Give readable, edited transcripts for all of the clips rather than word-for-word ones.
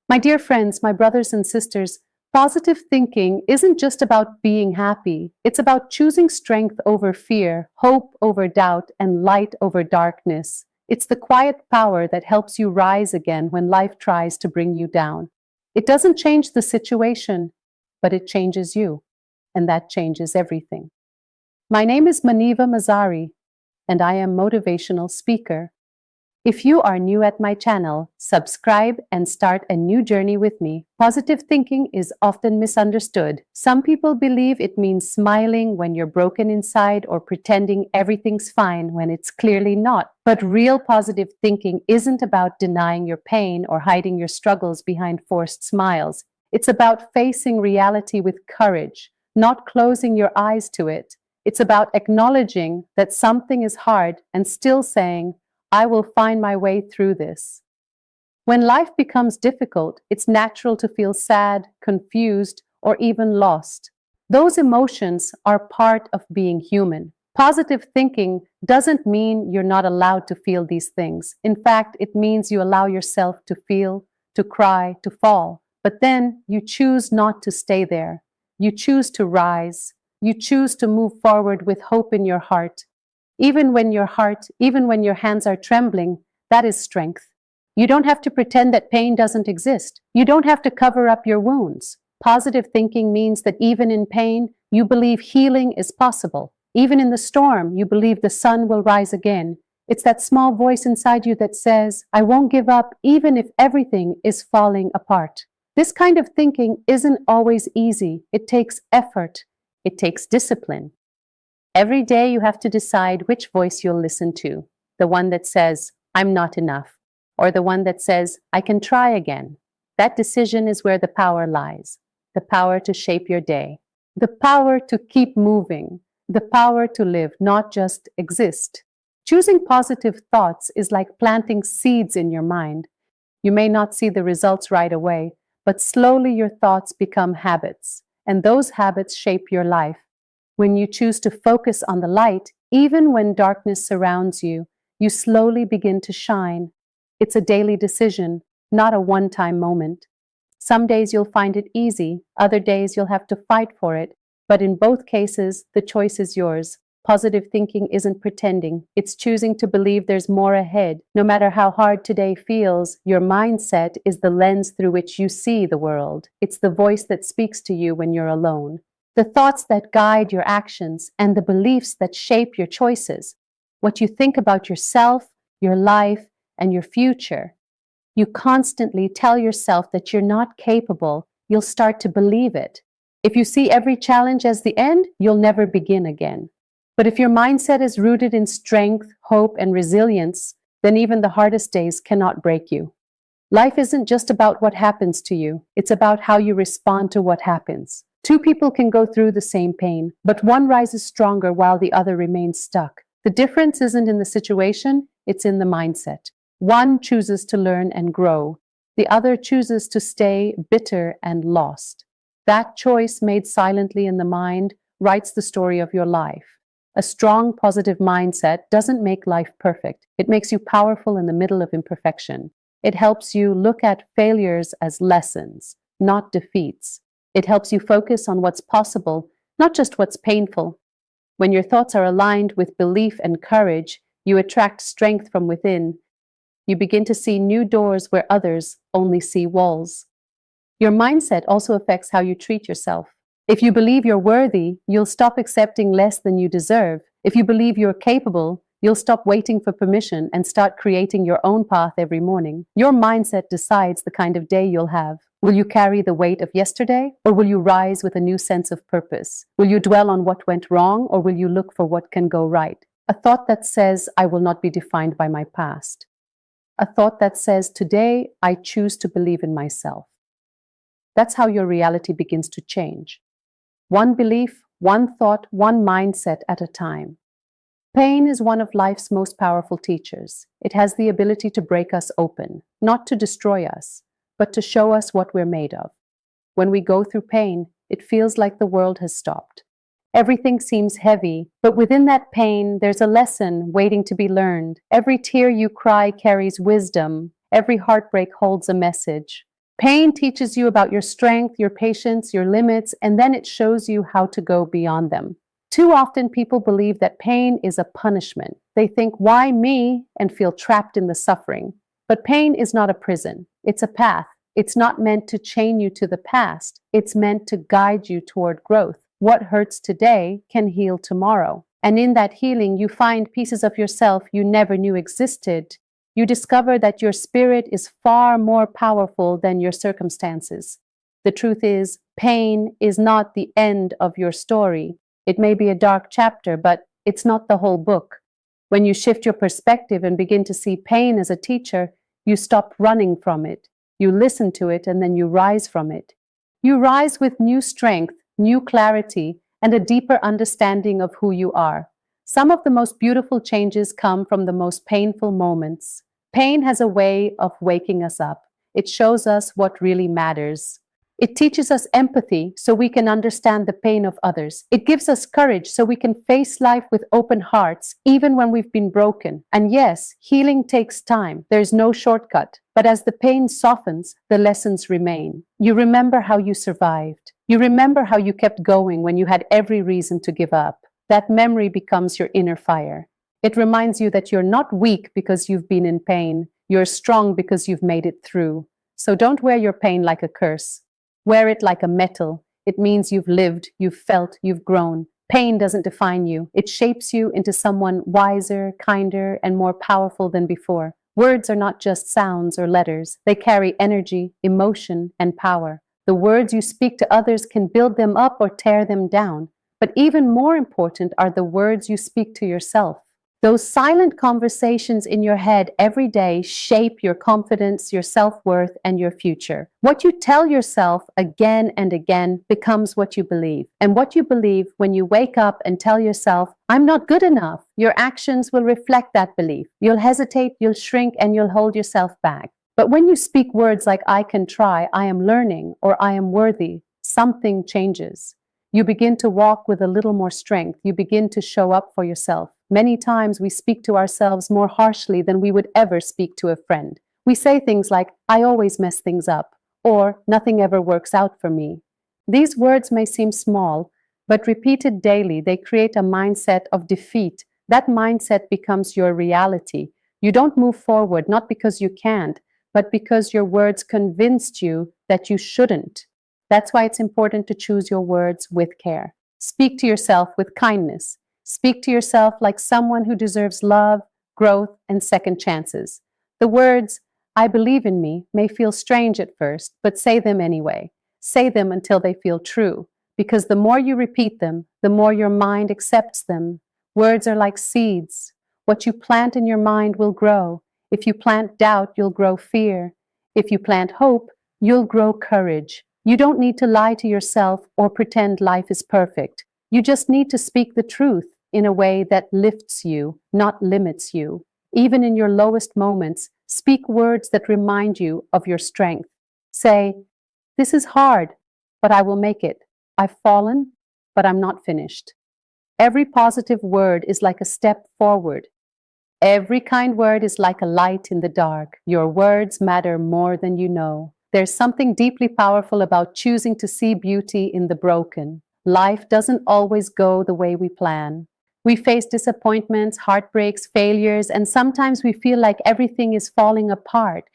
My dear friends, my brothers and sisters, positive thinking isn't just about being happy. It's about choosing strength over fear, hope over doubt, and light over darkness. It's the quiet power that helps you rise again when life tries to bring you down. It doesn't change the situation, but it changes you, and that changes everything. My name is Muniba Mazari, and I am motivational speaker. If you are new at my channel, subscribe and start a new journey with me. Positive thinking is often misunderstood. Some people believe it means smiling when you're broken inside or pretending everything's fine when it's clearly not. But real positive thinking isn't about denying your pain or hiding your struggles behind forced smiles. It's about facing reality with courage, not closing your eyes to it. It's about acknowledging that something is hard and still saying, I will find my way through this. When life becomes difficult, it's natural to feel sad, confused, or even lost. Those emotions are part of being human. Positive thinking doesn't mean you're not allowed to feel these things. In fact, it means you allow yourself to feel, to cry, to fall. But then you choose not to stay there. You choose to rise. You choose to move forward with hope in your heart. Even when your hands are trembling, that is strength. You don't have to pretend that pain doesn't exist. You don't have to cover up your wounds. Positive thinking means that even in pain, you believe healing is possible. Even in the storm, you believe the sun will rise again. It's that small voice inside you that says, I won't give up even if everything is falling apart. This kind of thinking isn't always easy. It takes effort. It takes discipline. Every day you have to decide which voice you'll listen to. The one that says, I'm not enough, or the one that says, I can try again. That decision is where the power lies. The power to shape your day. The power to keep moving. The power to live, not just exist. Choosing positive thoughts is like planting seeds in your mind. You may not see the results right away, but slowly your thoughts become habits, and those habits shape your life. When you choose to focus on the light, even when darkness surrounds you, you slowly begin to shine. It's a daily decision, not a one-time moment. Some days you'll find it easy, other days you'll have to fight for it, but in both cases, the choice is yours. Positive thinking isn't pretending, it's choosing to believe there's more ahead. No matter how hard today feels, your mindset is the lens through which you see the world. It's the voice that speaks to you when you're alone. The thoughts that guide your actions and the beliefs that shape your choices, what you think about yourself, your life, and your future. You constantly tell yourself that you're not capable, you'll start to believe it. If you see every challenge as the end, you'll never begin again. But if your mindset is rooted in strength, hope, and resilience, then even the hardest days cannot break you. Life isn't just about what happens to you, it's about how you respond to what happens. Two people can go through the same pain, but one rises stronger while the other remains stuck. The difference isn't in the situation, it's in the mindset. One chooses to learn and grow. The other chooses to stay bitter and lost. That choice made silently in the mind writes the story of your life. A strong, positive mindset doesn't make life perfect. It makes you powerful in the middle of imperfection. It helps you look at failures as lessons, not defeats. It helps you focus on what's possible, not just what's painful. When your thoughts are aligned with belief and courage, you attract strength from within. You begin to see new doors where others only see walls. Your mindset also affects how you treat yourself. If you believe you're worthy, you'll stop accepting less than you deserve. If you believe you're capable, you'll stop waiting for permission and start creating your own path every morning. Your mindset decides the kind of day you'll have. Will you carry the weight of yesterday, or will you rise with a new sense of purpose? Will you dwell on what went wrong, or will you look for what can go right? A thought that says, I will not be defined by my past. A thought that says, today I choose to believe in myself. That's how your reality begins to change. One belief, one thought, one mindset at a time. Pain is one of life's most powerful teachers. It has the ability to break us open, not to destroy us, but to show us what we're made of. When we go through pain, it feels like the world has stopped. Everything seems heavy, but within that pain, there's a lesson waiting to be learned. Every tear you cry carries wisdom. Every heartbreak holds a message. Pain teaches you about your strength, your patience, your limits, and then it shows you how to go beyond them. Too often, people believe that pain is a punishment. They think, why me? And feel trapped in the suffering. But pain is not a prison, it's a path. It's not meant to chain you to the past, it's meant to guide you toward growth. What hurts today can heal tomorrow. And in that healing, you find pieces of yourself you never knew existed. You discover that your spirit is far more powerful than your circumstances. The truth is, pain is not the end of your story. It may be a dark chapter, but it's not the whole book. When you shift your perspective and begin to see pain as a teacher, you stop running from it. You listen to it and then you rise from it. You rise with new strength, new clarity, and a deeper understanding of who you are. Some of the most beautiful changes come from the most painful moments. Pain has a way of waking us up. It shows us what really matters. It teaches us empathy so we can understand the pain of others. It gives us courage so we can face life with open hearts, even when we've been broken. And yes, healing takes time. There's no shortcut. But as the pain softens, the lessons remain. You remember how you survived. You remember how you kept going when you had every reason to give up. That memory becomes your inner fire. It reminds you that you're not weak because you've been in pain. You're strong because you've made it through. So don't wear your pain like a curse. Wear it like a medal. It means you've lived, you've felt, you've grown. Pain doesn't define you. It shapes you into someone wiser, kinder, and more powerful than before. Words are not just sounds or letters. They carry energy, emotion, and power. The words you speak to others can build them up or tear them down. But even more important are the words you speak to yourself. Those silent conversations in your head every day shape your confidence, your self-worth, and your future. What you tell yourself again and again becomes what you believe. And what you believe when you wake up and tell yourself, I'm not good enough, your actions will reflect that belief. You'll hesitate, you'll shrink, and you'll hold yourself back. But when you speak words like I can try, I am learning, or I am worthy, something changes. You begin to walk with a little more strength. You begin to show up for yourself. Many times we speak to ourselves more harshly than we would ever speak to a friend. We say things like, I always mess things up, or nothing ever works out for me. These words may seem small, but repeated daily, they create a mindset of defeat. That mindset becomes your reality. You don't move forward, not because you can't, but because your words convinced you that you shouldn't. That's why it's important to choose your words with care. Speak to yourself with kindness. Speak to yourself like someone who deserves love, growth, and second chances. The words, I believe in me, may feel strange at first, but say them anyway. Say them until they feel true, because the more you repeat them, the more your mind accepts them. Words are like seeds. What you plant in your mind will grow. If you plant doubt, you'll grow fear. If you plant hope, you'll grow courage. You don't need to lie to yourself or pretend life is perfect. You just need to speak the truth in a way that lifts you, not limits you. Even in your lowest moments, speak words that remind you of your strength. Say, this is hard, but I will make it. I've fallen, but I'm not finished. Every positive word is like a step forward. Every kind word is like a light in the dark. Your words matter more than you know. There's something deeply powerful about choosing to see beauty in the broken. Life doesn't always go the way we plan. We face disappointments, heartbreaks, failures, and sometimes we feel like everything is falling apart.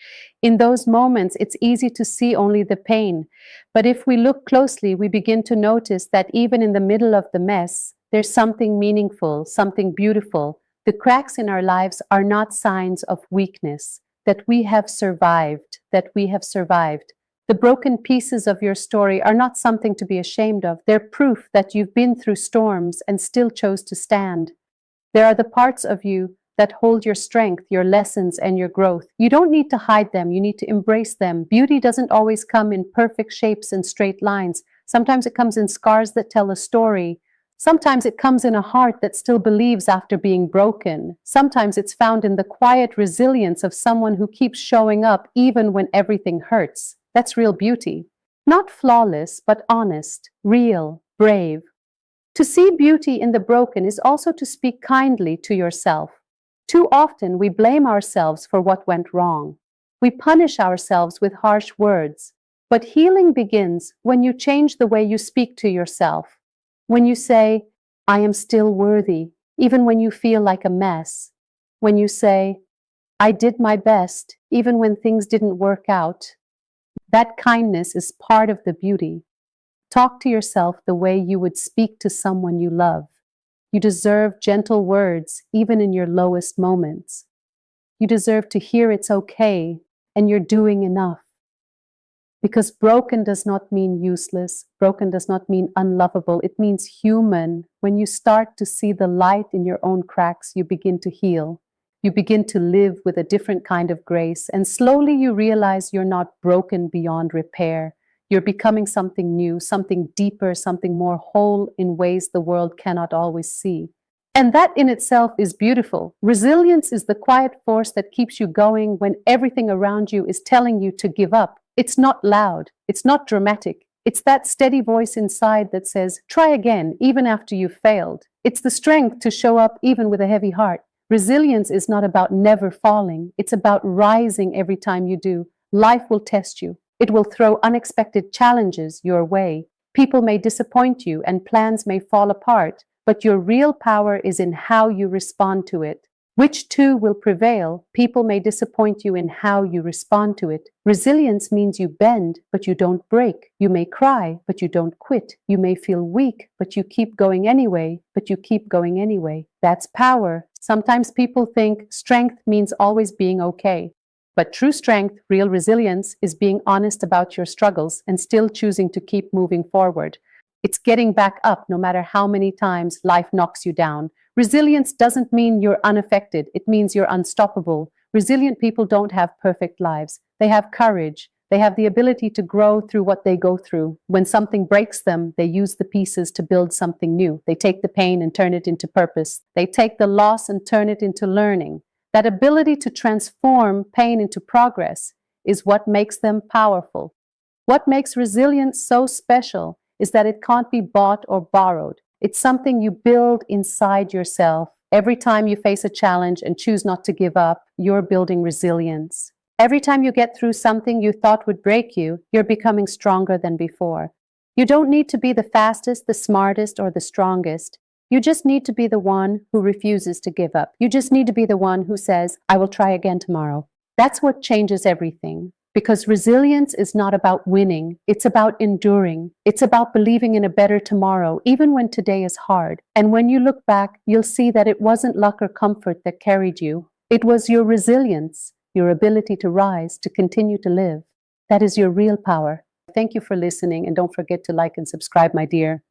In those moments, it's easy to see only the pain. But if we look closely, we begin to notice that even in the middle of the mess, there's something meaningful, something beautiful. The cracks in our lives are not signs of weakness, that we have survived. The broken pieces of your story are not something to be ashamed of. They're proof that you've been through storms and still chose to stand. There are the parts of you that hold your strength, your lessons, and your growth. You don't need to hide them. You need to embrace them. Beauty doesn't always come in perfect shapes and straight lines. Sometimes it comes in scars that tell a story. Sometimes it comes in a heart that still believes after being broken. Sometimes it's found in the quiet resilience of someone who keeps showing up even when everything hurts. That's real beauty. Not flawless, but honest, real, brave. To see beauty in the broken is also to speak kindly to yourself. Too often we blame ourselves for what went wrong. We punish ourselves with harsh words. But healing begins when you change the way you speak to yourself. When you say, I am still worthy, even when you feel like a mess. When you say, I did my best, even when things didn't work out. That kindness is part of the beauty. Talk to yourself the way you would speak to someone you love. You deserve gentle words, even in your lowest moments. You deserve to hear it's okay and you're doing enough. Because broken does not mean useless. Broken does not mean unlovable. It means human. When you start to see the light in your own cracks, you begin to heal. You begin to live with a different kind of grace. And slowly you realize you're not broken beyond repair. You're becoming something new, something deeper, something more whole in ways the world cannot always see. And that in itself is beautiful. Resilience is the quiet force that keeps you going when everything around you is telling you to give up. It's not loud. It's not dramatic. It's that steady voice inside that says, try again, even after you've failed. It's the strength to show up even with a heavy heart. Resilience is not about never falling. It's about rising every time you do. Life will test you. It will throw unexpected challenges your way. People may disappoint you and plans may fall apart, but your real power is in how you respond to it. Which two will prevail? People may disappoint you in how you respond to it. Resilience means you bend, but you don't break. You may cry, but you don't quit. You may feel weak, but you keep going anyway, That's power. Sometimes people think strength means always being okay. But true strength, real resilience, is being honest about your struggles and still choosing to keep moving forward. It's getting back up no matter how many times life knocks you down. Resilience doesn't mean you're unaffected. It means you're unstoppable. Resilient people don't have perfect lives. They have courage. They have the ability to grow through what they go through. When something breaks them, they use the pieces to build something new. They take the pain and turn it into purpose. They take the loss and turn it into learning. That ability to transform pain into progress is what makes them powerful. What makes resilience so special is that it can't be bought or borrowed. It's something you build inside yourself. Every time you face a challenge and choose not to give up, you're building resilience. Every time you get through something you thought would break you, you're becoming stronger than before. You don't need to be the fastest, the smartest, or the strongest. You just need to be the one who refuses to give up. You just need to be the one who says, I will try again tomorrow. That's what changes everything. Because resilience is not about winning. It's about enduring. It's about believing in a better tomorrow, even when today is hard. And when you look back, you'll see that it wasn't luck or comfort that carried you. It was your resilience, your ability to rise, to continue to live. That is your real power. Thank you for listening, and don't forget to like and subscribe, my dear.